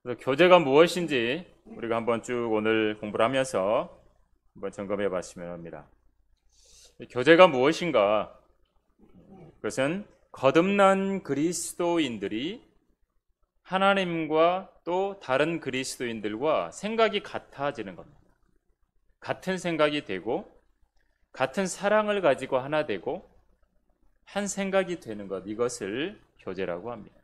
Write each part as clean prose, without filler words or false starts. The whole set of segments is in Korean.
그래서 교제가 무엇인지 우리가 한번 쭉 오늘 공부를 하면서 한번 점검해 봤으면 합니다. 교제가 무엇인가? 그것은 거듭난 그리스도인들이 하나님과 또 다른 그리스도인들과 생각이 같아지는 겁니다. 같은 생각이 되고 같은 사랑을 가지고 하나 되고 한 생각이 되는 것, 이것을 교제라고 합니다.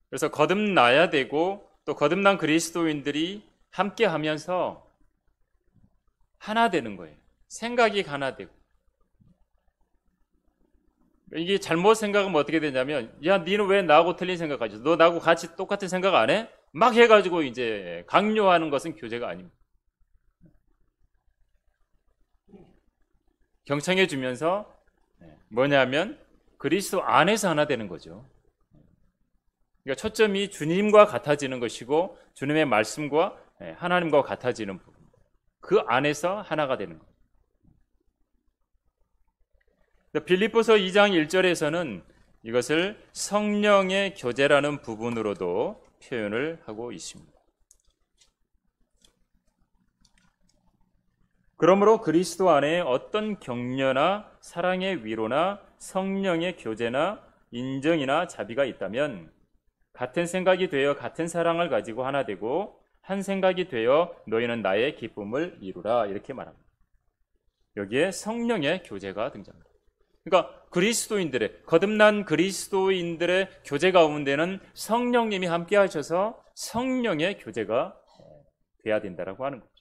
그래서 거듭나야 되고 또 거듭난 그리스도인들이 함께 하면서 하나 되는 거예요. 생각이 하나 되고. 이게 잘못 생각하면 어떻게 되냐면, 야, 니는 왜 나하고 틀린 생각하지? 너 나하고 같이 똑같은 생각 안 해? 막 해가지고 이제 강요하는 것은 교제가 아닙니다. 경청해 주면서 뭐냐면 그리스도 안에서 하나 되는 거죠. 그러니까 초점이 주님과 같아지는 것이고 주님의 말씀과 하나님과 같아지는 부분. 그 안에서 하나가 되는 거예요. 빌립보서 2장 1절에서는 이것을 성령의 교제라는 부분으로도 표현을 하고 있습니다. 그러므로 그리스도 안에 어떤 격려나 사랑의 위로나 성령의 교제나 인정이나 자비가 있다면 같은 생각이 되어 같은 사랑을 가지고 하나 되고 한 생각이 되어 너희는 나의 기쁨을 이루라, 이렇게 말합니다. 여기에 성령의 교제가 등장합니다. 그러니까 그리스도인들의, 거듭난 그리스도인들의 교제 가운데는 성령님이 함께 하셔서 성령의 교제가 돼야 된다라고 하는 거죠.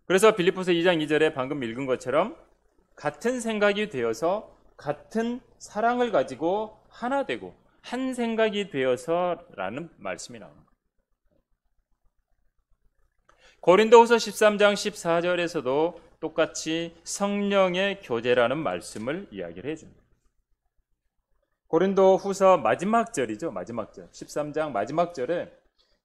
그래서 빌립보서 2장 2절에 방금 읽은 것처럼 같은 생각이 되어서 같은 사랑을 가지고 하나 되고 한 생각이 되어서라는 말씀이 나옵니다. 고린도후서 13장 14절에서도 똑같이 성령의 교제라는 말씀을 이야기를 해줍니다. 고린도후서 마지막 절이죠. 마지막 절. 13장 마지막 절에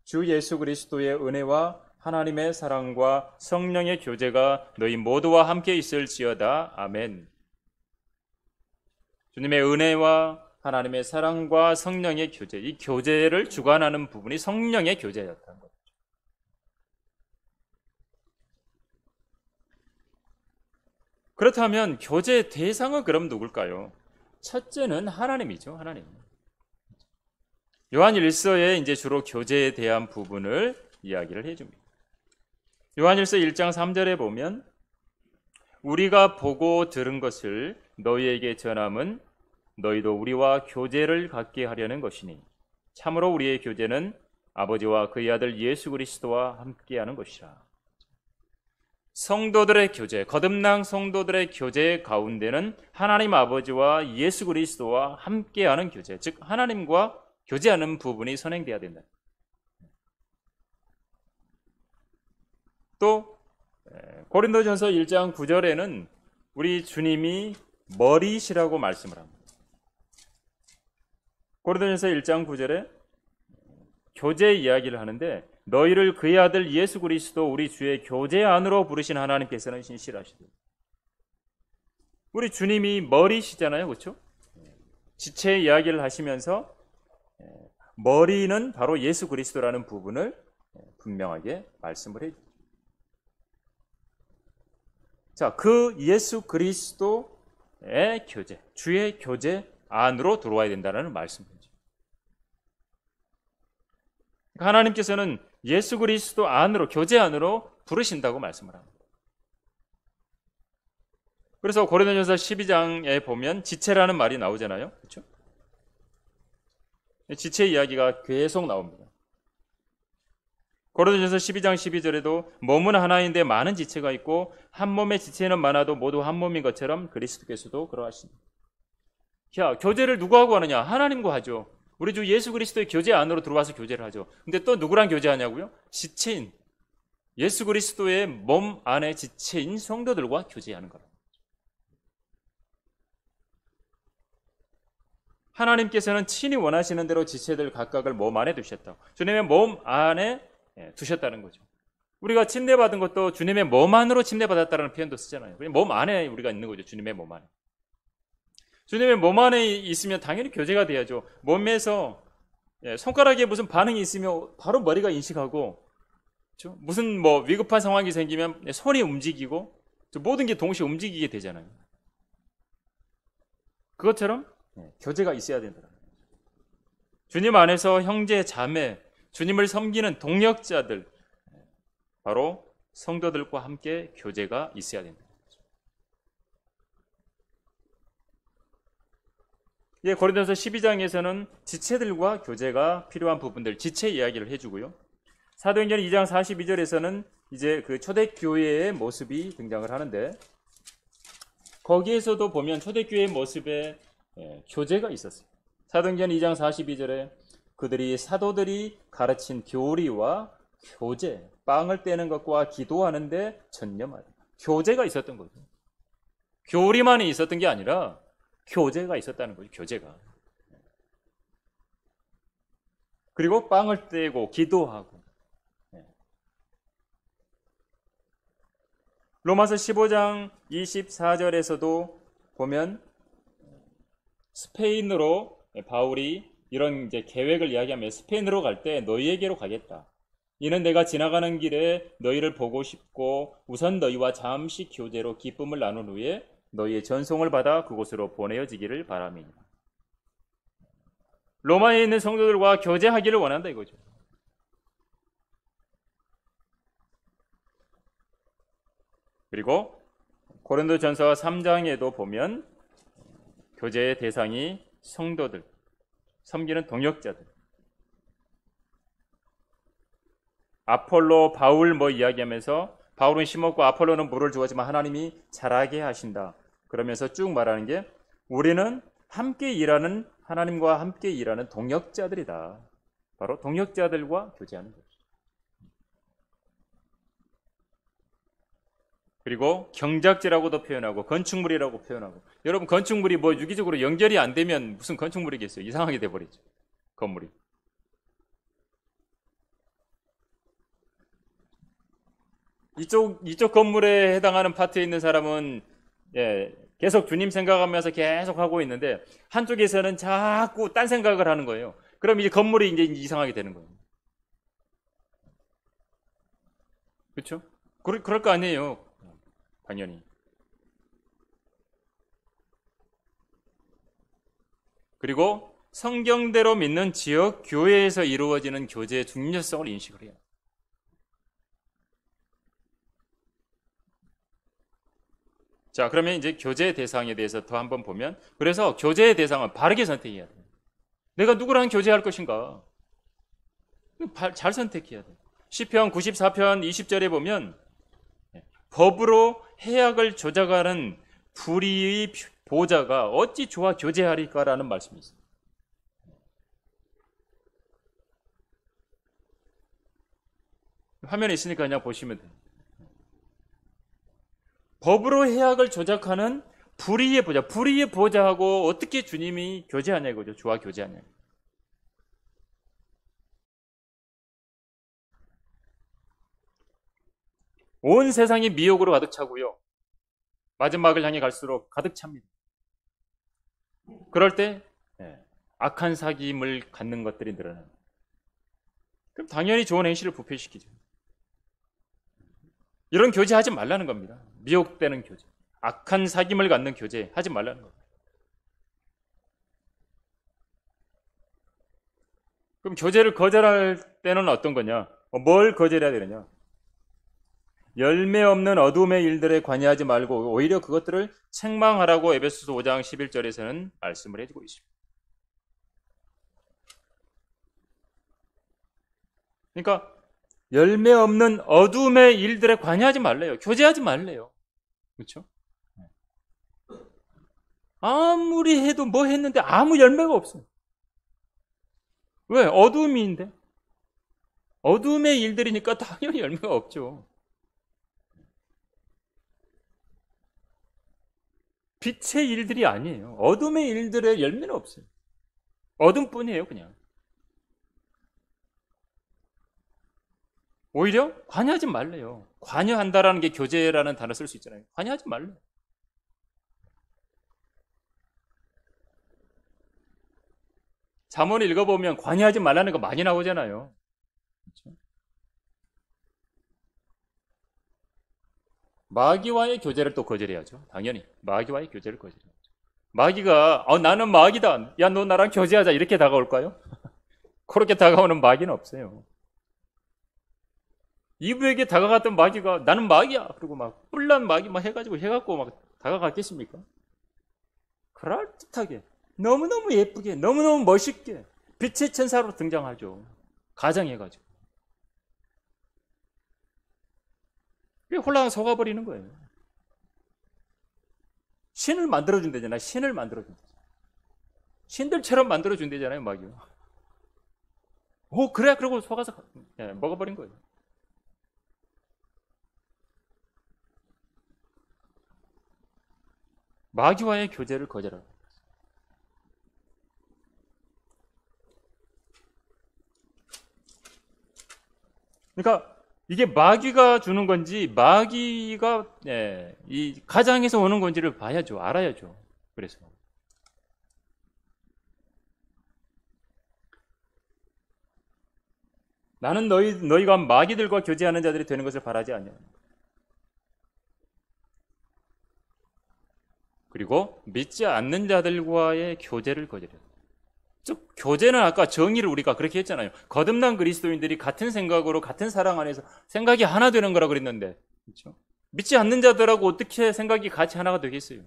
주 예수 그리스도의 은혜와 하나님의 사랑과 성령의 교제가 너희 모두와 함께 있을지어다. 아멘. 주님의 은혜와 하나님의 사랑과 성령의 교제, 이 교제를 주관하는 부분이 성령의 교제였다는 거죠. 그렇다면 교제의 대상은 그럼 누굴까요? 첫째는 하나님이죠. 하나님. 요한 1서에 이제 주로 교제에 대한 부분을 이야기를 해줍니다. 요한 1서 1장 3절에 보면 우리가 보고 들은 것을 너희에게 전함은 너희도 우리와 교제를 갖게 하려는 것이니 참으로 우리의 교제는 아버지와 그의 아들 예수 그리스도와 함께하는 것이라. 성도들의 교제, 거듭난 성도들의 교제 가운데는 하나님 아버지와 예수 그리스도와 함께하는 교제, 즉 하나님과 교제하는 부분이 선행돼야 된다. 또 고린도전서 1장 9절에는 우리 주님이 머리시라고 말씀을 합니다. 고린도전서 1장 9절에 교제 이야기를 하는데 너희를 그의 아들 예수 그리스도 우리 주의 교제 안으로 부르신 하나님께서는 신실하시다. 우리 주님이 머리시잖아요. 그렇죠? 지체 이야기를 하시면서 머리는 바로 예수 그리스도라는 부분을 분명하게 말씀을 해주죠. 자, 그 예수 그리스도의 교제, 주의 교제 안으로 들어와야 된다는 말씀이죠. 하나님께서는 예수 그리스도 안으로, 교제 안으로 부르신다고 말씀을 합니다. 그래서 고린도전서 12장에 보면 지체라는 말이 나오잖아요. 그렇죠? 지체 이야기가 계속 나옵니다. 고린도전서 12장 12절에도 몸은 하나인데 많은 지체가 있고 한 몸의 지체는 많아도 모두 한 몸인 것처럼 그리스도께서도 그러하십니다. 자, 교제를 누구하고 하느냐? 하나님과 하죠. 우리 주 예수 그리스도의 교제 안으로 들어와서 교제를 하죠. 근데 또 누구랑 교제하냐고요? 지체인 예수 그리스도의 몸 안에 지체인 성도들과 교제하는 거라. 하나님께서는 친히 원하시는 대로 지체들 각각을 몸 안에 두셨다. 주님의 몸 안에 두셨다는 거죠. 우리가 침례받은 것도 주님의 몸 안으로 침례받았다는 표현도 쓰잖아요. 몸 안에 우리가 있는 거죠. 주님의 몸 안에. 주님의 몸 안에 있으면 당연히 교제가 돼야죠. 몸에서 손가락에 무슨 반응이 있으면 바로 머리가 인식하고, 그렇죠? 무슨 뭐 위급한 상황이 생기면 손이 움직이고, 모든 게 동시에 움직이게 되잖아요. 그것처럼 교제가 있어야 된다. 주님 안에서 형제, 자매, 주님을 섬기는 동역자들, 바로 성도들과 함께 교제가 있어야 된다. 고린도서 12장에서는 지체들과 교제가 필요한 부분들, 지체 이야기를 해주고요. 사도행전 2장 42절에서는 이제 그 초대교회의 모습이 등장을 하는데, 거기에서도 보면 초대교회의 모습에 교제가 있었어요. 사도행전 2장 42절에 그들이 사도들이 가르친 교리와 교제, 빵을 떼는 것과 기도하는데 전념하다. 교제가 있었던 거죠. 교리만이 있었던 게 아니라 교제가 있었다는 거죠. 교제가. 그리고 빵을 떼고 기도하고. 로마서 15장 24절에서도 보면 스페인으로 바울이 이런 이제 계획을 이야기하며 스페인으로 갈 때 너희에게로 가겠다. 이는 내가 지나가는 길에 너희를 보고 싶고 우선 너희와 잠시 교제로 기쁨을 나눈 후에 너희의 전송을 받아 그곳으로 보내어지기를 바람이니라. 로마에 있는 성도들과 교제하기를 원한다 이거죠. 그리고 고린도전서 3장에도 보면 교제의 대상이 성도들, 섬기는 동역자들. 아폴로, 바울 뭐 이야기하면서 바울은 심었고 아폴로는 물을 주었지만 하나님이 자라게 하신다. 그러면서 쭉 말하는 게 우리는 함께 일하는 하나님과 함께 일하는 동역자들이다. 바로 동역자들과 교제하는 거죠. 그리고 경작지라고도 표현하고 건축물이라고 표현하고, 여러분 건축물이 뭐 유기적으로 연결이 안 되면 무슨 건축물이겠어요. 이상하게 돼버리죠. 건물이. 이쪽 건물에 해당하는 파트에 있는 사람은 계속 주님 생각하면서 계속 하고 있는데 한쪽에서는 자꾸 딴 생각을 하는 거예요. 그럼 이제 건물이 이제 이상하게 되는 거예요. 그렇죠? 그럴 거 아니에요. 당연히. 그리고 성경대로 믿는 지역 교회에서 이루어지는 교제의 중요성을 인식을 해요. 자, 그러면 이제 교제의 대상에 대해서 더 한번 보면, 그래서 교제의 대상은 바르게 선택해야 돼요. 내가 누구랑 교제할 것인가? 잘 선택해야 돼요. 시편 94편 20절에 보면 법으로 해악을 조작하는 불의의 보좌가 어찌 좋아 교제하리까라는 말씀이 있어요. 화면에 있으니까 그냥 보시면 돼요. 법으로 해악을 조작하는 불의의 보좌, 불의의 보좌하고 어떻게 주님이 교제하냐 이거죠. 주와 교제하냐. 온 세상이 미혹으로 가득 차고요. 마지막을 향해 갈수록 가득 찹니다. 그럴 때 악한 사귐을 갖는 것들이 늘어납니다. 그럼 당연히 좋은 행실을 부패시키죠. 이런 교제 하지 말라는 겁니다. 미혹되는 교제, 악한 사귐을 갖는 교제 하지 말라는 겁니다. 그럼 교제를 거절할 때는 어떤 거냐? 뭘 거절해야 되느냐? 열매 없는 어둠의 일들에 관여하지 말고 오히려 그것들을 책망하라고 에베소서 5장 11절에서는 말씀을 해주고 있습니다. 그러니까 열매 없는 어둠의 일들에 관여하지 말래요. 교제하지 말래요. 그렇죠? 아무리 해도 뭐 했는데 아무 열매가 없어요. 왜? 어둠인데. 어둠의 일들이니까 당연히 열매가 없죠. 빛의 일들이 아니에요. 어둠의 일들의 열매는 없어요. 어둠뿐이에요, 그냥. 오히려 관여하지 말래요. 관여한다라는 게 교제라는 단어 쓸 수 있잖아요. 관여하지 말래요. 잠언을 읽어보면 관여하지 말라는 거 많이 나오잖아요. 그렇죠? 마귀와의 교제를 또 거절해야죠. 당연히 마귀와의 교제를 거절해야죠. 마귀가 나는 마귀다. 야, 너 나랑 교제하자. 이렇게 다가올까요? 그렇게 다가오는 마귀는 없어요. 이브에게 다가갔던 마귀가 나는 마귀야. 그리고 막 뿔난 마귀 막 해갖고 막 다가갔겠습니까? 그럴듯하게 너무너무 예쁘게 너무너무 멋있게 빛의 천사로 등장하죠. 가장해가지고. 그게 홀랑 속아버리는 거예요. 신을 만들어준대잖아요. 신을 만들어준대잖아요. 신들처럼 만들어준대잖아요. 마귀가. 오, 그래. 그러고 속아서 먹어버린 거예요. 마귀와의 교제를 거절하라. 그러니까 이게 마귀가 주는 건지 마귀가 이 가장에서 오는 건지를 봐야죠. 알아야죠. 그래서 나는 너희가 마귀들과 교제하는 자들이 되는 것을 바라지 않냐. 그리고 믿지 않는 자들과의 교제를 거절해요. 즉 교제는 아까 정의를 우리가 그렇게 했잖아요. 거듭난 그리스도인들이 같은 생각으로 같은 사랑 안에서 생각이 하나 되는 거라 그랬는데, 그렇죠? 믿지 않는 자들하고 어떻게 생각이 같이 하나가 되겠어요?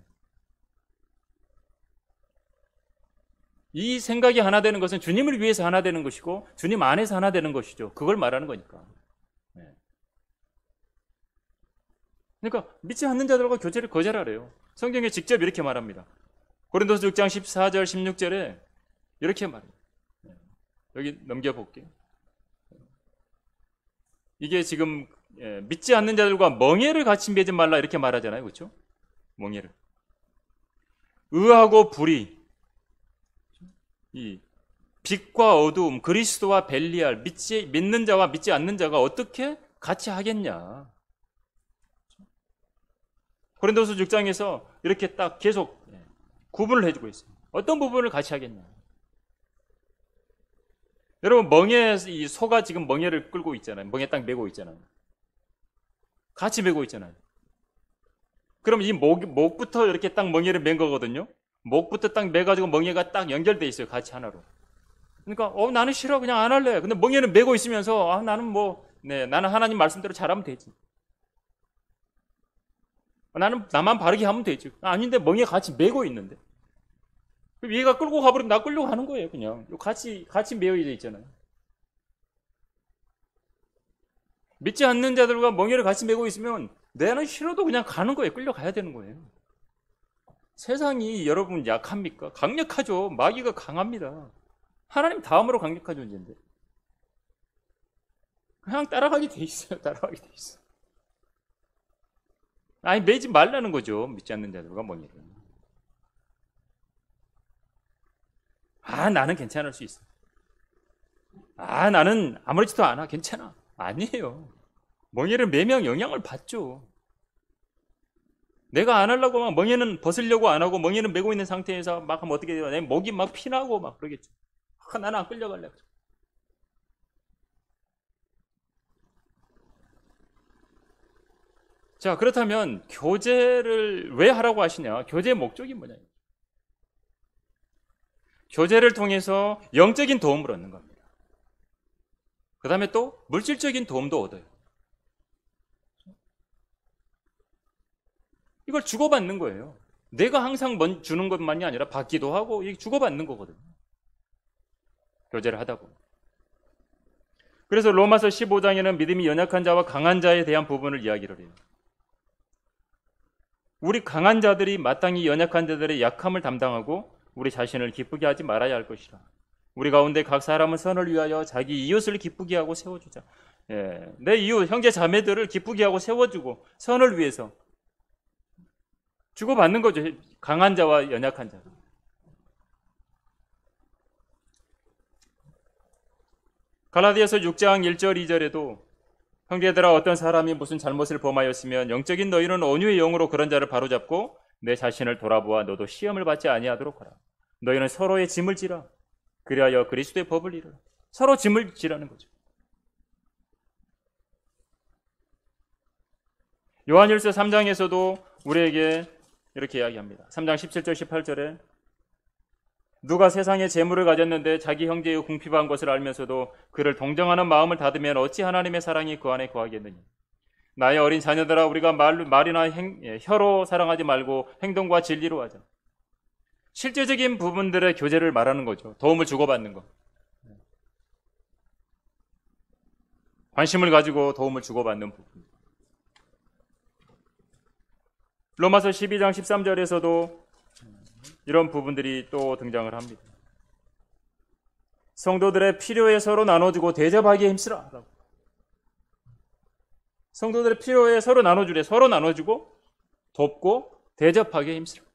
이 생각이 하나 되는 것은 주님을 위해서 하나 되는 것이고 주님 안에서 하나 되는 것이죠. 그걸 말하는 거니까. 그러니까 믿지 않는 자들과 교제를 거절하래요. 성경에 직접 이렇게 말합니다. 고린도서 6장 14절 16절에 이렇게 말해요. 여기 넘겨볼게요. 이게 지금 믿지 않는 자들과 멍에를 같이 매지 말라 이렇게 말하잖아요. 그렇죠? 멍에를. 의하고 불의, 이 빛과 어두움, 그리스도와 벨리알, 믿는 자와 믿지 않는 자가 어떻게 같이 하겠냐. 고린도서 6장에서 이렇게 딱 계속 구분을 해주고 있어요. 어떤 부분을 같이 하겠냐. 여러분, 멍에, 이 소가 지금 멍에를 끌고 있잖아요. 멍에 딱 메고 있잖아요. 같이 메고 있잖아요. 그럼 이 목부터 이렇게 딱 멍에를 맨 거거든요. 목부터 딱 매가지고 멍에가 딱 연결돼 있어요. 같이 하나로. 그러니까, 나는 싫어. 그냥 안 할래. 근데 멍에는 메고 있으면서, 나는 나는 하나님 말씀대로 잘하면 되지. 나는 나만 바르게 하면 되지. 아닌데 멍에 같이 메고 있는데. 얘가 끌고 가버리면 나 끌려고 하는 거예요. 그냥 같이 메어져 있잖아요. 믿지 않는 자들과 멍에를 같이 메고 있으면 내는 싫어도 그냥 가는 거예요. 끌려가야 되는 거예요. 세상이 여러분 약합니까? 강력하죠. 마귀가 강합니다. 하나님 다음으로 강력한 존재인데 그냥 따라가게 돼 있어요. 따라가게 돼 있어. 아니 매지 말라는 거죠. 믿지 않는 자들과 멍에를. 나는 괜찮을 수 있어. 나는 아무렇지도 않아. 괜찮아. 아니에요. 멍에를 매면 영향을 받죠. 내가 안 하려고 막 멍에는 벗으려고 안 하고 멍에는 메고 있는 상태에서 막 하면 어떻게 돼요? 내 목이 막 피나고 막 그러겠죠. 나는 안 끌려갈래. 자, 그렇다면 교제를 왜 하라고 하시냐? 교제의 목적이 뭐냐? 교제를 통해서 영적인 도움을 얻는 겁니다. 그 다음에 또 물질적인 도움도 얻어요. 이걸 주고받는 거예요. 내가 항상 주는 것만이 아니라 받기도 하고 이게 주고받는 거거든요. 교제를 하다 보면. 그래서 로마서 15장에는 믿음이 연약한 자와 강한 자에 대한 부분을 이야기를 해요. 우리 강한 자들이 마땅히 연약한 자들의 약함을 담당하고 우리 자신을 기쁘게 하지 말아야 할 것이라. 우리 가운데 각 사람은 선을 위하여 자기 이웃을 기쁘게 하고 세워주자. 내 이웃, 형제 자매들을 기쁘게 하고 세워주고 선을 위해서 주고받는 거죠. 강한 자와 연약한 자. 갈라디아서 6장 1절 2절에도 형제들아 어떤 사람이 무슨 잘못을 범하였으면 영적인 너희는 온유의 영으로 그런 자를 바로잡고 내 자신을 돌아보아 너도 시험을 받지 아니하도록 하라. 너희는 서로의 짐을 지라. 그리하여 그리스도의 법을 이루라. 서로 짐을 지라는 거죠. 요한일서 3장에서도 우리에게 이렇게 이야기합니다. 3장 17절 18절에 누가 세상에 재물을 가졌는데 자기 형제의 궁핍한 것을 알면서도 그를 동정하는 마음을 닫으면 어찌 하나님의 사랑이 그 안에 거하겠느냐. 나의 어린 자녀들아, 우리가 말이나 혀로 사랑하지 말고 행동과 진리로 하자. 실제적인 부분들의 교제를 말하는 거죠. 도움을 주고받는 것, 관심을 가지고 도움을 주고받는 부분. 로마서 12장 13절에서도 이런 부분들이 또 등장을 합니다. 성도들의 필요에 서로 나눠주고 대접하기에 힘쓰라. 성도들의 필요에 서로 나눠주래. 서로 나눠주고 돕고 대접하기에 힘쓰라.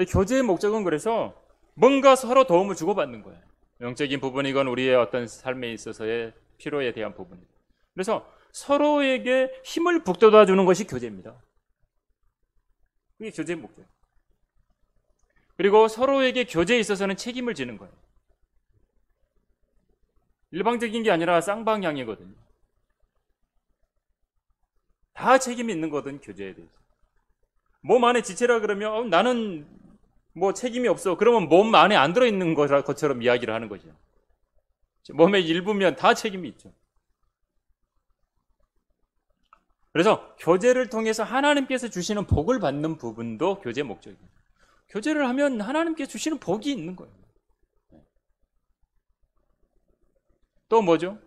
교제의 목적은 그래서 뭔가 서로 도움을 주고받는 거예요. 영적인 부분이건 우리의 어떤 삶에 있어서의 필요에 대한 부분입니다. 그래서 서로에게 힘을 북돋아 주는 것이 교제입니다. 그게 교제의 목적. 그리고 서로에게 교제에 있어서는 책임을 지는 거예요. 일방적인 게 아니라 쌍방향이거든요. 다 책임이 있는 거든 교제에 대해서. 몸 안에 지체라 그러면 나는 뭐 책임이 없어. 그러면 몸 안에 안 들어있는 것처럼 이야기를 하는 거죠. 몸의 일부면 다 책임이 있죠. 그래서 교제를 통해서 하나님께서 주시는 복을 받는 부분도 교제의 목적이에요. 교제를 하면 하나님께서 주시는 복이 있는 거예요. 또 뭐죠?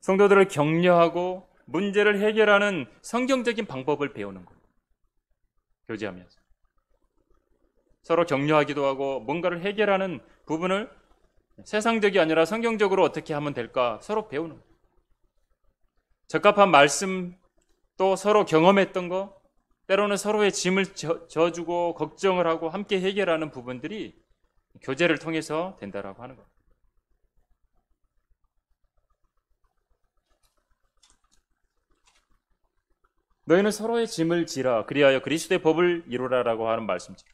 성도들을 격려하고 문제를 해결하는 성경적인 방법을 배우는 거예요. 교제하면서. 서로 격려하기도 하고 뭔가를 해결하는 부분을 세상적이 아니라 성경적으로 어떻게 하면 될까 서로 배우는 거예요. 적합한 말씀, 또 서로 경험했던 거, 때로는 서로의 짐을 져주고 걱정을 하고 함께 해결하는 부분들이 교제를 통해서 된다라고 하는 거예요. 너희는 서로의 짐을 지라 그리하여 그리스도의 법을 이루라라고 하는 말씀이죠.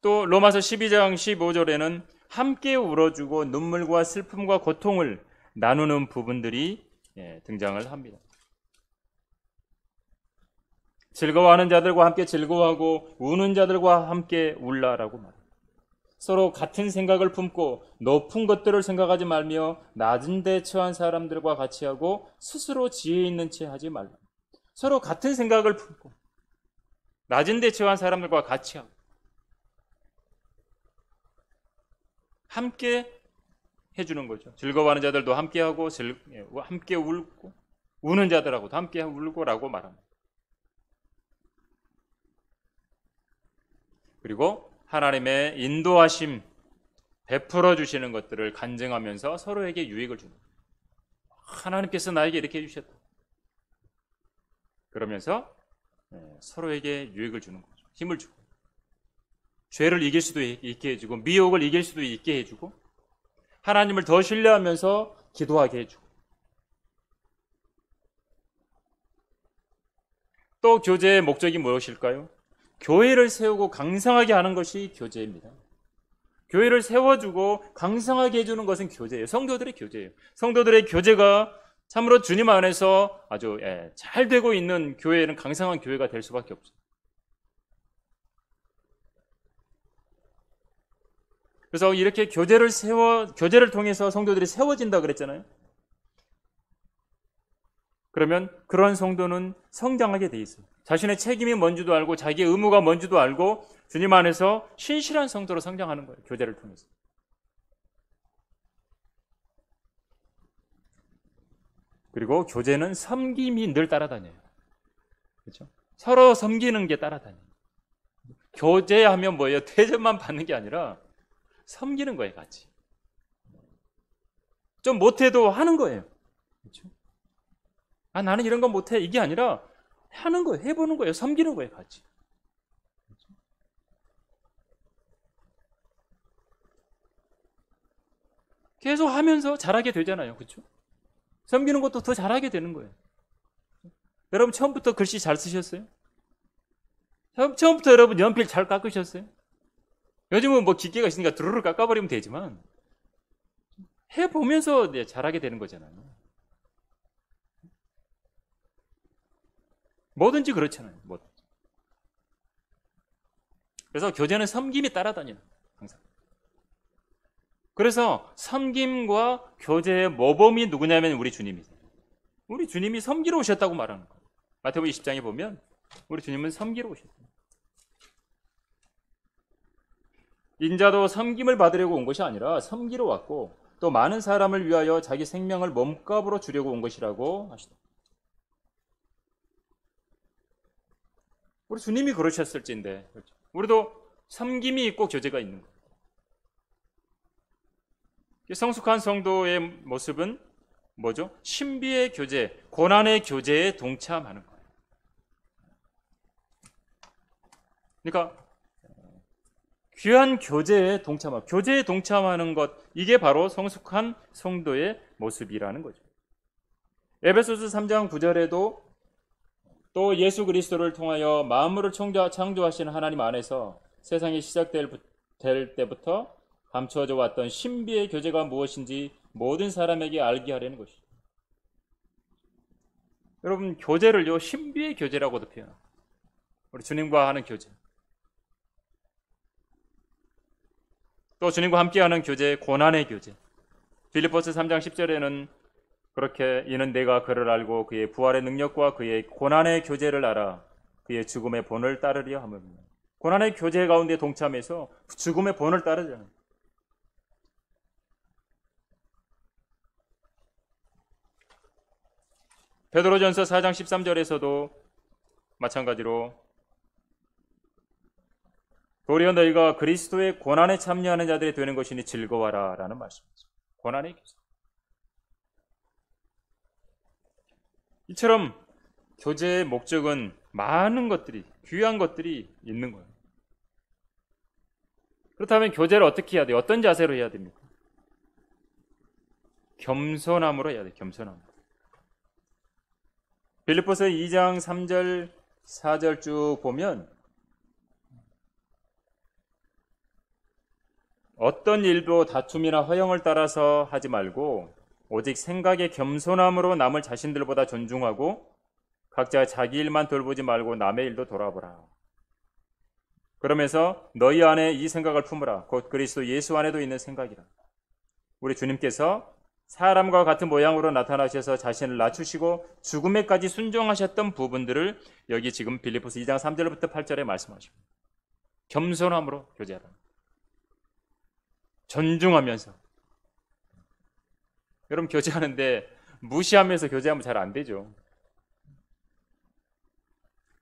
또 로마서 12장 15절에는 함께 울어주고 눈물과 슬픔과 고통을 나누는 부분들이 등장을 합니다. 즐거워하는 자들과 함께 즐거워하고 우는 자들과 함께 울라라고 말합니다. 서로 같은 생각을 품고 높은 것들을 생각하지 말며 낮은 데 처한 사람들과 같이 하고 스스로 지혜 있는 채 하지 말라. 서로 같은 생각을 품고 낮은 데 처한 사람들과 같이 하고 함께 해주는 거죠. 즐거워하는 자들도 함께하고 함께 울고 우는 자들하고도 함께 울고라고 말합니다. 그리고 하나님의 인도하심 베풀어 주시는 것들을 간증하면서 서로에게 유익을 주는 거예요. 하나님께서 나에게 이렇게 해주셨다. 그러면서 서로에게 유익을 주는 거죠. 힘을 주고 죄를 이길 수도 있게 해주고 미혹을 이길 수도 있게 해주고 하나님을 더 신뢰하면서 기도하게 해주고 또 교제의 목적이 무엇일까요? 교회를 세우고 강성하게 하는 것이 교제입니다. 교회를 세워주고 강성하게 해주는 것은 교제예요. 성도들의 교제예요. 성도들의 교제가 참으로 주님 안에서 아주 잘 되고 있는 교회는 강성한 교회가 될 수밖에 없어요. 그래서 이렇게 교제를 통해서 성도들이 세워진다 그랬잖아요. 그러면 그런 성도는 성장하게 돼 있어요. 자신의 책임이 뭔지도 알고 자기의 의무가 뭔지도 알고 주님 안에서 신실한 성도로 성장하는 거예요. 교제를 통해서. 그리고 교제는 섬김이 늘 따라다녀요. 그렇죠? 서로 섬기는 게 따라다녀요. 교제하면 뭐예요? 대접만 받는 게 아니라 섬기는 거예요, 같이. 좀 못해도 하는 거예요. 그렇죠? 아, 나는 이런 건 못해. 이게 아니라 하는 거예요. 해보는 거예요. 섬기는 거예요, 같이. 그렇죠? 계속 하면서 잘하게 되잖아요. 그렇죠? 섬기는 것도 더 잘하게 되는 거예요. 여러분 처음부터 글씨 잘 쓰셨어요? 처음부터 여러분 연필 잘 깎으셨어요? 요즘은 뭐 기계가 있으니까 두루루 깎아버리면 되지만 해보면서 이제 잘하게 되는 거잖아요. 뭐든지 그렇잖아요. 뭐든지. 그래서 교제는 섬김이 따라다니는 거예요. 항상. 그래서 섬김과 교제의 모범이 누구냐면 우리 주님이세요. 우리 주님이 섬기러 오셨다고 말하는 거예요. 마태복음 20장에 보면 우리 주님은 섬기러 오셨어요. 인자도 섬김을 받으려고 온 것이 아니라 섬기러 왔고 또 많은 사람을 위하여 자기 생명을 몸값으로 주려고 온 것이라고 하시다. 우리 주님이 그러셨을진데 우리도 섬김이 있고 교제가 있는 거예요. 성숙한 성도의 모습은 뭐죠? 신비의 교제, 고난의 교제에 동참하는 거예요. 그러니까 귀한 교제에 동참하는 것, 이게 바로 성숙한 성도의 모습이라는 거죠. 에베소서 3장 9절에도 또 예수 그리스도를 통하여 만물을 창조하시는 하나님 안에서 세상이 시작될 때부터 감추어져 왔던 신비의 교제가 무엇인지 모든 사람에게 알게 하려는 것이죠. 여러분, 교제를요, 신비의 교제라고도 표현합니다. 우리 주님과 하는 교제. 또 주님과 함께하는 교제, 고난의 교제. 빌립보서 3장 10절에는 그렇게 이는 내가 그를 알고 그의 부활의 능력과 그의 고난의 교제를 알아 그의 죽음의 본을 따르려 함이니라. 고난의 교제 가운데 동참해서 죽음의 본을 따르잖아요. 베드로전서 4장 13절에서도 마찬가지로 도리어 너희가 그리스도의 고난에 참여하는 자들이 되는 것이니 즐거워라 라는 말씀이죠. 고난의 교제. 이처럼 교제의 목적은 많은 것들이, 귀한 것들이 있는 거예요. 그렇다면 교제를 어떻게 해야 돼요? 어떤 자세로 해야 됩니까? 겸손함으로 해야 돼요. 겸손함. 빌립보서 2장 3절 4절 쭉 보면 어떤 일도 다툼이나 허영을 따라서 하지 말고 오직 생각의 겸손함으로 남을 자신들보다 존중하고 각자 자기 일만 돌보지 말고 남의 일도 돌아보라. 그러면서 너희 안에 이 생각을 품으라. 곧 그리스도 예수 안에도 있는 생각이라. 우리 주님께서 사람과 같은 모양으로 나타나셔서 자신을 낮추시고 죽음에까지 순종하셨던 부분들을 여기 지금 빌립보서 2장 3절부터 8절에 말씀하십니다. 겸손함으로 교제하라. 존중하면서. 여러분 교제하는데 무시하면서 교제하면 잘 안 되죠.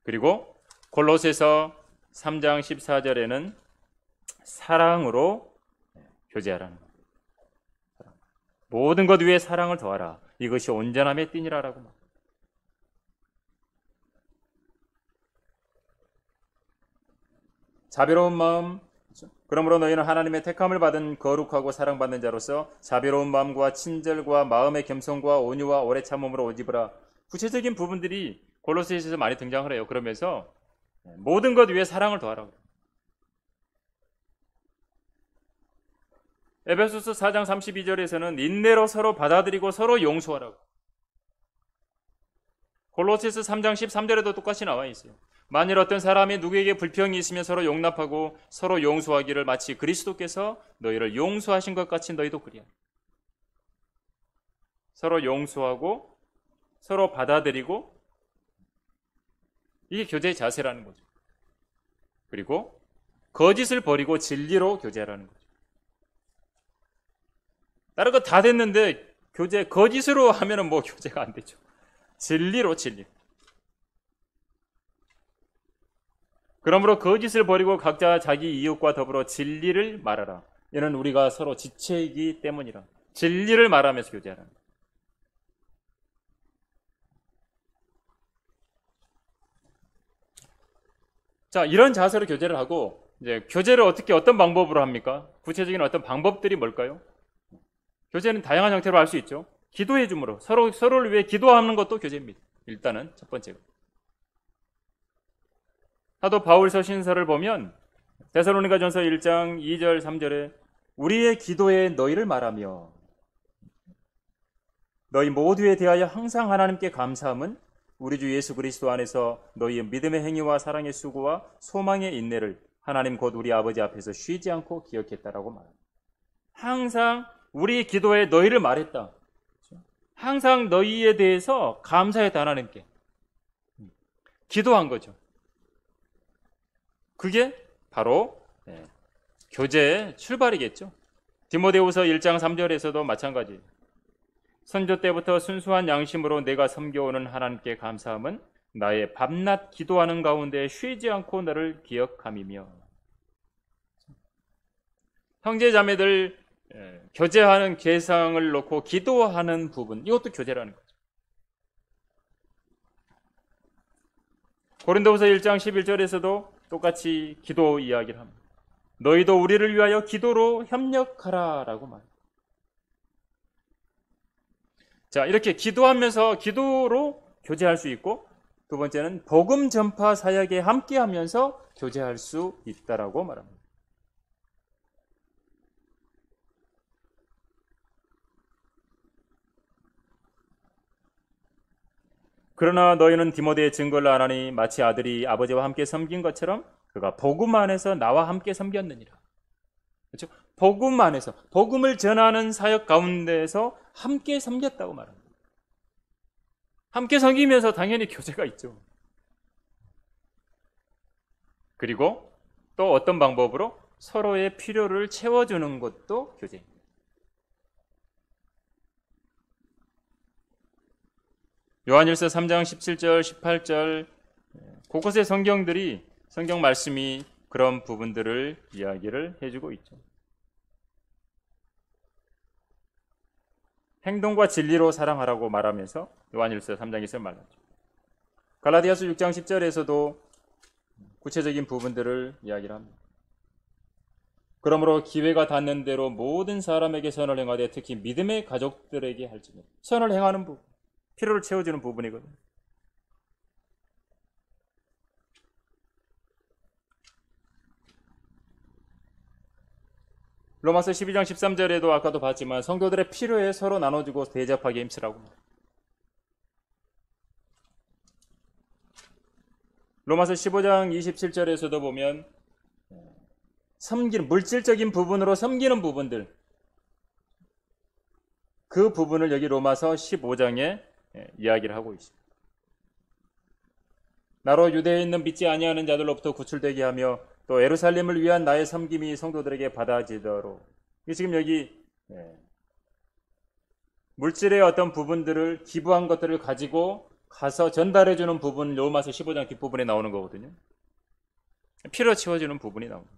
그리고 골로새서 3장 14절에는 사랑으로 교제하라는 거예요. 모든 것 위에 사랑을 더하라. 이것이 온전함의 띠니라라고 말. 자비로운 마음. 그러므로 너희는 하나님의 택함을 받은 거룩하고 사랑받는 자로서 자비로운 마음과 친절과 마음의 겸손과 온유와 오래 참음으로 옷 입으라. 구체적인 부분들이 골로새서에서 많이 등장을 해요. 그러면서 모든 것 위에 사랑을 더하라고. 에베소서 4장 32절에서는 인내로 서로 받아들이고 서로 용서하라고. 골로새서 3장 13절에도 똑같이 나와 있어요. 만일 어떤 사람이 누구에게 불평이 있으면 서로 용납하고 서로 용서하기를 마치 그리스도께서 너희를 용서하신 것 같이 너희도 그리하라. 서로 용서하고 서로 받아들이고 이게 교제의 자세라는 거죠. 그리고 거짓을 버리고 진리로 교제하라는 거죠. 다른 거 다 됐는데 거짓으로 하면은 뭐 교제가 안 되죠. 진리로 진리. 그러므로 거짓을 버리고 각자 자기 이웃과 더불어 진리를 말하라. 이는 우리가 서로 지체이기 때문이라. 진리를 말하면서 교제하라. 자, 이런 자세로 교제를 하고 이제 교제를 어떤 방법으로 합니까? 구체적인 어떤 방법들이 뭘까요? 교제는 다양한 형태로 할 수 있죠. 기도해 줌으로 서로를 위해 기도하는 것도 교제입니다. 일단은 첫 번째가. 사도 바울 서신서를 보면 데살로니가전서 1장 2절 3절에 우리의 기도에 너희를 말하며 너희 모두에 대하여 항상 하나님께 감사함은 우리 주 예수 그리스도 안에서 너희의 믿음의 행위와 사랑의 수고와 소망의 인내를 하나님 곧 우리 아버지 앞에서 쉬지 않고 기억했다라고 말합니다. 항상 우리 기도에 너희를 말했다. 항상 너희에 대해서 감사했다. 하나님께 기도한 거죠. 그게 바로 교제의 출발이겠죠. 디모데후서 1장 3절에서도 마찬가지예요. 선조 때부터 순수한 양심으로 내가 섬겨오는 하나님께 감사함은 나의 밤낮 기도하는 가운데 쉬지 않고 너를 기억함이며. 형제 자매들 교제하는 계상을 놓고 기도하는 부분, 이것도 교제라는 거죠. 고린도후서 1장 11절에서도 똑같이 기도 이야기를 합니다. 너희도 우리를 위하여 기도로 협력하라 라고 말합니다. 자, 이렇게 기도하면서 기도로 교제할 수 있고, 두 번째는 복음 전파 사역에 함께 하면서 교제할 수 있다라고 말합니다. 그러나 너희는 디모데의 증거를 안 하니 마치 아들이 아버지와 함께 섬긴 것처럼 그가 복음 안에서 나와 함께 섬겼느니라. 그렇죠? 복음 안에서, 복음을 전하는 사역 가운데에서 함께 섬겼다고 말합니다. 함께 섬기면서 당연히 교제가 있죠. 그리고 또 어떤 방법으로 서로의 필요를 채워주는 것도 교제입니다. 요한일서 3장 17절, 18절 곳곳의 성경 말씀이 그런 부분들을 이야기를 해주고 있죠. 행동과 진리로 사랑하라고 말하면서 요한일서 3장에서 말하죠. 갈라디아서 6장 10절에서도 구체적인 부분들을 이야기를 합니다. 그러므로 기회가 닿는 대로 모든 사람에게 선을 행하되 특히 믿음의 가족들에게 할지니. 선을 행하는 부분, 필요를 채워주는 부분이거든요. 로마서 12장 13절에도 아까도 봤지만 성도들의 필요에 서로 나눠주고 대접하게 힘쓰라고. 로마서 15장 27절에서도 보면 섬기는, 물질적인 부분으로 섬기는 부분들, 그 부분을 여기 로마서 15장에 이야기를 하고 있습니다. 나로 유대에 있는 믿지 아니하는 자들로부터 구출되게 하며 또 예루살렘을 위한 나의 섬김이 성도들에게 받아지도록. 지금 여기 물질의 어떤 부분들을, 기부한 것들을 가지고 가서 전달해주는 부분, 로마서 15장 뒷부분에 나오는 거거든요. 필요 채워주는 부분이 나옵니다.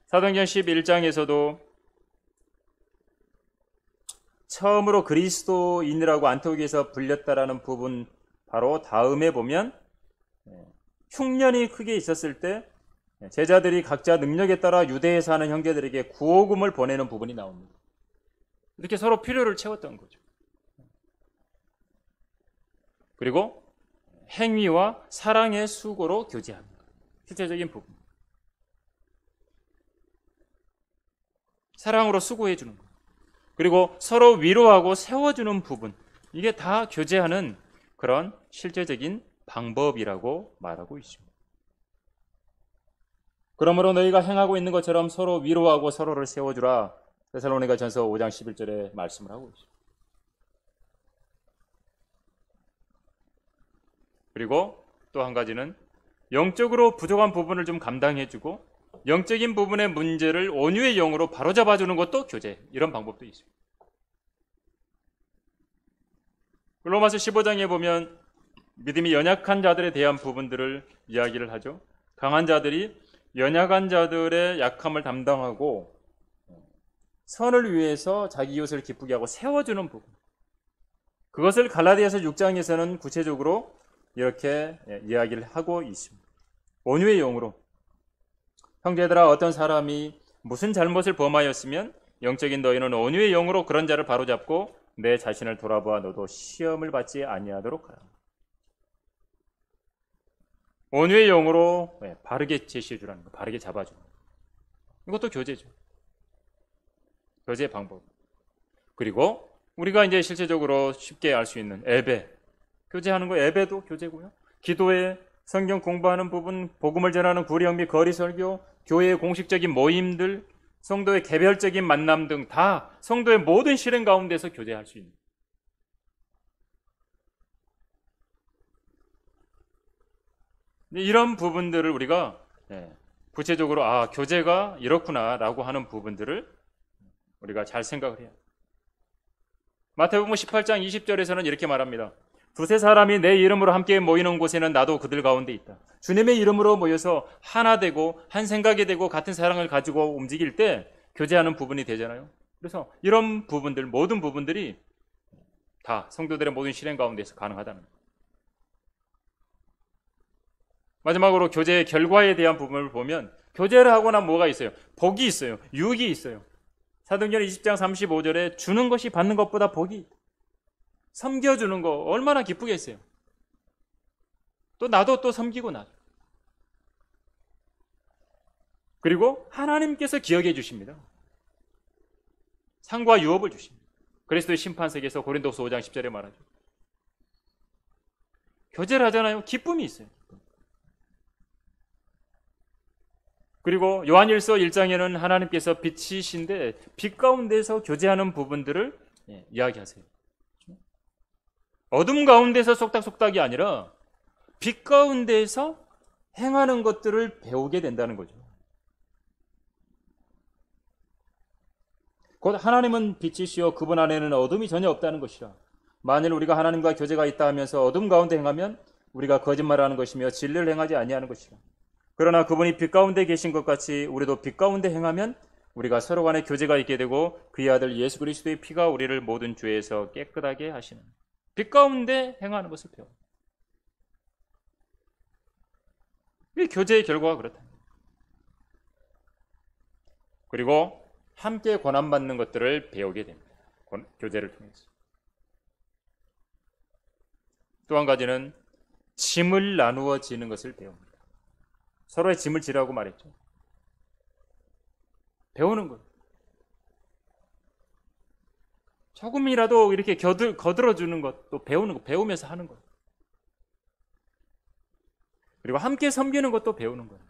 사도행전 11장에서도 처음으로 그리스도인이라고 안토기에서 불렸다라는 부분 바로 다음에 보면 흉년이 크게 있었을 때 제자들이 각자 능력에 따라 유대에 사는 형제들에게 구호금을 보내는 부분이 나옵니다. 이렇게 서로 필요를 채웠던 거죠. 그리고 행위와 사랑의 수고로 교제합니다. 실제적인 부분. 사랑으로 수고해 주는 것. 그리고 서로 위로하고 세워주는 부분. 이게 다 교제하는 그런 실제적인 방법이라고 말하고 있습니다. 그러므로 너희가 행하고 있는 것처럼 서로 위로하고 서로를 세워주라. 데살로니가전서 5장 11절에 말씀을 하고 있습니다. 그리고 또 한 가지는 영적으로 부족한 부분을 좀 감당해주고 영적인 부분의 문제를 온유의 영으로 바로잡아주는 것도 교제. 이런 방법도 있습니다. 로마서 15장에 보면 믿음이 연약한 자들에 대한 부분들을 이야기를 하죠. 강한 자들이 연약한 자들의 약함을 담당하고 선을 위해서 자기 이웃을 기쁘게 하고 세워주는 부분. 그것을 갈라디아서 6장에서는 구체적으로 이렇게 이야기를 하고 있습니다. 온유의 영으로. 형제들아, 어떤 사람이 무슨 잘못을 범하였으면 영적인 너희는 온유의 영으로 그런 자를 바로잡고 내 자신을 돌아보아 너도 시험을 받지 아니하도록 하라. 온유의 영으로 바르게 제시해 주라는 거, 바르게 잡아주는 거. 이것도 교제죠. 교제의 방법. 그리고 우리가 이제 실제적으로 쉽게 알 수 있는 예배, 교제하는 거, 예배도 교제고요. 기도에 성경 공부하는 부분, 복음을 전하는 구령 및 거리 설교, 교회의 공식적인 모임들, 성도의 개별적인 만남 등 다 성도의 모든 실행 가운데서 교제할 수 있는. 이런 부분들을 우리가 구체적으로 교제가 이렇구나라고 하는 부분들을 우리가 잘 생각을 해야 돼요. 마태복음 18장 20절에서는 이렇게 말합니다. 두세 사람이 내 이름으로 함께 모이는 곳에는 나도 그들 가운데 있다. 주님의 이름으로 모여서 하나 되고 한 생각이 되고 같은 사랑을 가지고 움직일 때 교제하는 부분이 되잖아요. 그래서 이런 부분들, 모든 부분들이 다 성도들의 모든 실행 가운데서 가능하다는 거예요. 마지막으로 교제의 결과에 대한 부분을 보면 교제를 하고 나면 뭐가 있어요? 복이 있어요. 유익이 있어요. 사도행전 20장 35절에 주는 것이 받는 것보다 복이 있다. 섬겨주는 거 얼마나 기쁘겠어요. 또 나도 또 섬기고 나도. 그리고 하나님께서 기억해 주십니다. 상과 유업을 주십니다. 그리스도의 심판석에서 고린도서 5장 10절에 말하죠. 교제를 하잖아요. 기쁨이 있어요. 그리고 요한일서 1장에는 하나님께서 빛이신데 빛 가운데서 교제하는 부분들을 이야기하세요. 어둠 가운데서 속닥속닥이 아니라 빛 가운데서 행하는 것들을 배우게 된다는 거죠. 곧 하나님은 빛이시여 그분 안에는 어둠이 전혀 없다는 것이라. 만일 우리가 하나님과 교제가 있다 하면서 어둠 가운데 행하면 우리가 거짓말하는 것이며 진리를 행하지 아니하는 것이라. 그러나 그분이 빛 가운데 계신 것 같이 우리도 빛 가운데 행하면 우리가 서로 간에 교제가 있게 되고 그의 아들 예수 그리스도의 피가 우리를 모든 죄에서 깨끗하게 하시는 빛 가운데 행하는 것을 배워. 이 교제의 결과가 그렇다. 그리고 함께 권한받는 것들을 배우게 됩니다. 교제를 통해서. 또 한 가지는 짐을 나누어 지는 것을 배웁니다. 서로의 짐을 지라고 말했죠. 배우는 거예요. 조금이라도 이렇게 거들어주는 것도 배우는 거, 배우면서 하는 거예요. 그리고 함께 섬기는 것도 배우는 거예요.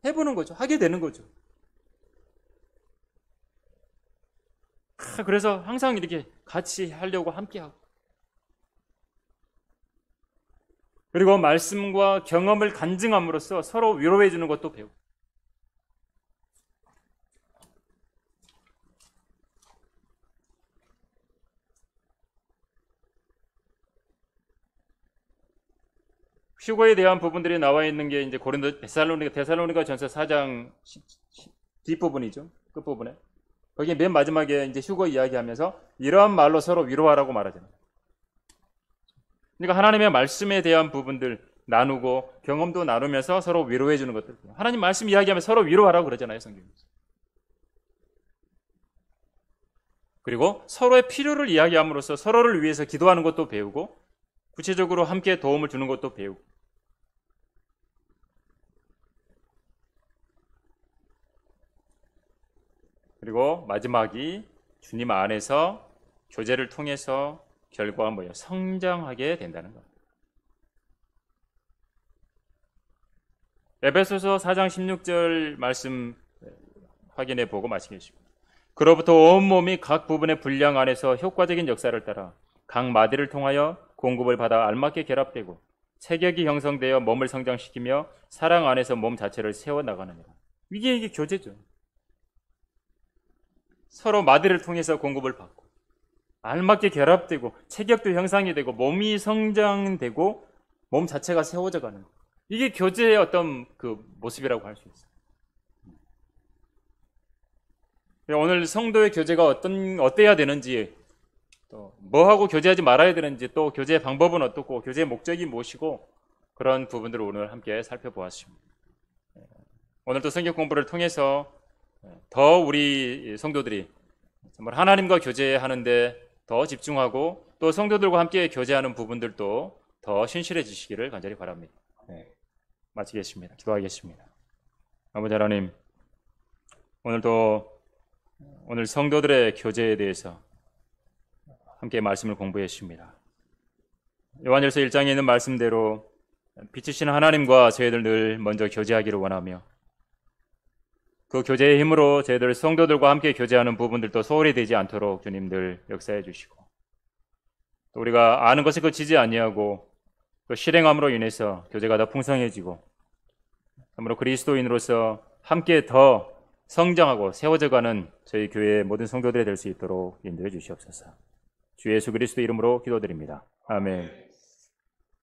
해보는 거죠. 하게 되는 거죠. 그래서 항상 이렇게 같이 하려고 함께 하고. 그리고 말씀과 경험을 간증함으로써 서로 위로해 주는 것도 배우고. 휴거에 대한 부분들이 나와 있는 게 이제 데살로니가 전서 4장 뒷부분이죠. 끝부분에. 거기 맨 마지막에 이제 휴거 이야기하면서 이러한 말로 서로 위로하라고 말하잖아요. 그러니까 하나님의 말씀에 대한 부분들 나누고 경험도 나누면서 서로 위로해 주는 것들. 하나님 말씀 이야기하면 서로 위로하라고 그러잖아요, 성경에서. 그리고 서로의 필요를 이야기함으로써 서로를 위해서 기도하는 것도 배우고 구체적으로 함께 도움을 주는 것도 배우고. 그리고 마지막이 주님 안에서 교제를 통해서 결과가 뭐예요? 성장하게 된다는 것. 에베소서 4장 16절 말씀 확인해 보고 마치겠습니다. 그로부터 온몸이 각 부분의 분량 안에서 효과적인 역사를 따라 각 마디를 통하여 공급을 받아 알맞게 결합되고 체격이 형성되어 몸을 성장시키며 사랑 안에서 몸 자체를 세워나가느니라. 이게 교제죠. 서로 마디를 통해서 공급을 받고 알맞게 결합되고 체격도 형상이 되고 몸이 성장되고 몸 자체가 세워져 가는 것. 이게 교제의 어떤 그 모습이라고 할 수 있어요. 오늘 성도의 교제가 어때야 되는지, 또 뭐하고 교제하지 말아야 되는지, 또 교제의 방법은 어떻고 교제의 목적이 무엇이고 그런 부분들을 오늘 함께 살펴보았습니다. 오늘도 성경 공부를 통해서 더 우리 성도들이 정말 하나님과 교제하는데 더 집중하고 또 성도들과 함께 교제하는 부분들도 더 신실해지시기를 간절히 바랍니다. 네, 마치겠습니다. 기도하겠습니다. 아버지 하나님, 오늘 성도들의 교제에 대해서 함께 말씀을 공부했습니다. 요한일서 1장에 있는 말씀대로 빛이신 하나님과 저희들 늘 먼저 교제하기를 원하며 그 교제의 힘으로 저희들 성도들과 함께 교제하는 부분들도 소홀히 되지 않도록 주님들 역사해 주시고 또 우리가 아는 것에 그치지 아니하고 또 실행함으로 인해서 교제가 더 풍성해지고 참으로 그리스도인으로서 함께 더 성장하고 세워져가는 저희 교회의 모든 성도들이 될 수 있도록 인도해 주시옵소서. 주 예수 그리스도 이름으로 기도드립니다. 아멘.